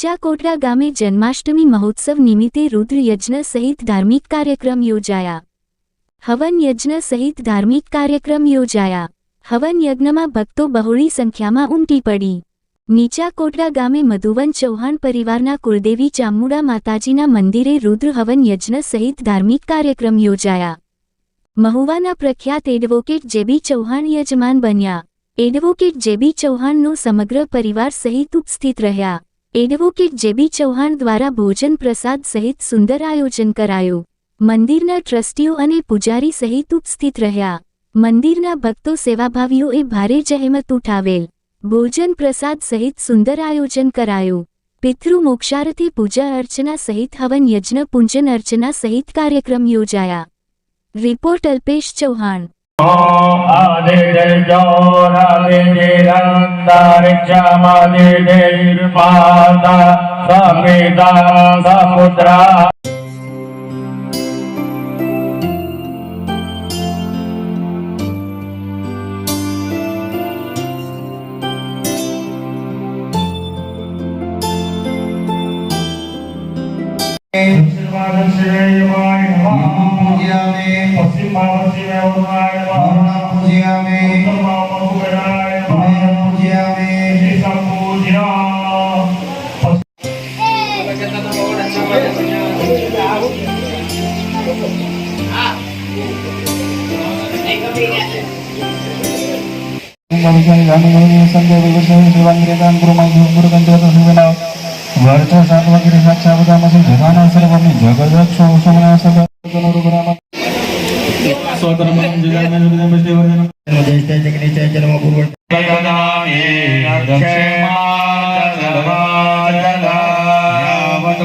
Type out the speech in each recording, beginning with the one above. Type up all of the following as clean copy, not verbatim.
નીચા કોટડા ગામે જન્માષ્ટમી મહોત્સવ નિમિત્તે રુદ્ર યજ્ઞ સહિત ધાર્મિક કાર્યક્રમ યોજાયા। હવન યજ્ઞ સહિત ધાર્મિક કાર્યક્રમ યોજાયા। હવન યજ્ઞમાં ભક્તો બહોળી સંખ્યામાં ઉમટી પડી। નીચા કોટડા ગામે મધુવન ચૌહાણ પરિવારના કુળદેવી ચામુંડા માતાજીના મંદિરે રુદ્ર હવન યજ્ઞ સહિત ધાર્મિક કાર્યક્રમ યોજાયા। મહુવાના પ્રખ્યાત એડવોકેટ જેબી ચૌહાણ યજમાન બન્યા। એડવોકેટ જેબી ચૌહાણનો સમગ્ર પરિવાર સહિત ઉપસ્થિત રહ્યા। એડવોકેટ જેબી ચૌહાણ દ્વારા ભોજન પ્રસાદ સહિત સુંદર આયોજન કરાયું। મંદિરના ટ્રસ્ટીઓ અને પૂજારી સહિત ઉપસ્થિત રહ્યા। મંદિરના ભક્તો સેવાભાવીઓએ ભારે જહેમત ઉઠાવેલ। ભોજન પ્રસાદ સહિત સુંદર આયોજન કરાયું। પિતૃ મોક્ષાર્થે પૂજા અર્ચના સહિત હવન યજ્ઞ પૂજન અર્ચના સહિત કાર્યક્રમ યોજાયા। રિપોર્ટ અલ્પેશ ચૌહાણ।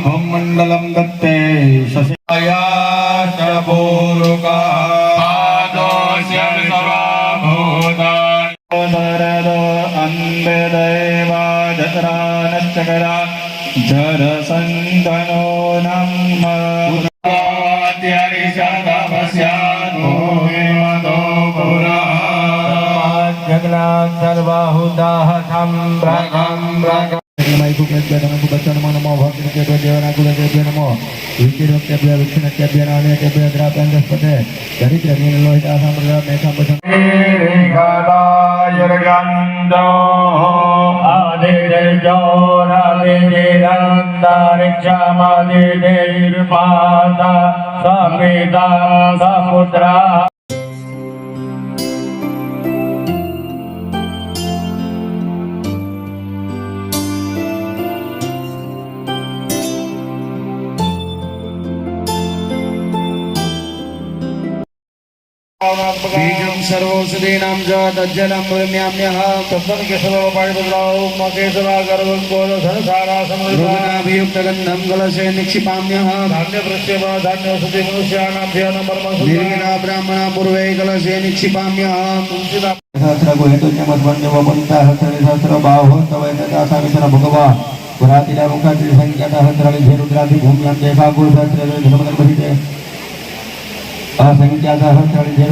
भूमंडलम दत्ते जर संतनो बीजं सर्वौषधीनां च तज्जलं भूम्याम्यः तत्तं केशवपाणिपत्रां मकेशवागर्भगोधनसारा समृद्धाभियुक्तगन्धं कलशे निक्षिपाम्यः धान्यप्रत्यव धान्यौषधि मनुष्याणां ध्यानं परमसुखं निर्विघ्ना ब्राह्मणा पूर्वे कलशे निक्षिपाम्यः तुलसीदा सहस्रगो हेतुन्यमद्वन्यवपन्ता सहस्रबाहो तवैतदासामित्र भगवा पुरातिला मुखाति संख्याता सहस्राणि धेरुद्रादि भूम्यां देवाकुल सहस्रधर्मगर्भहिते असंख्याता सहस्राणि धेरुद्र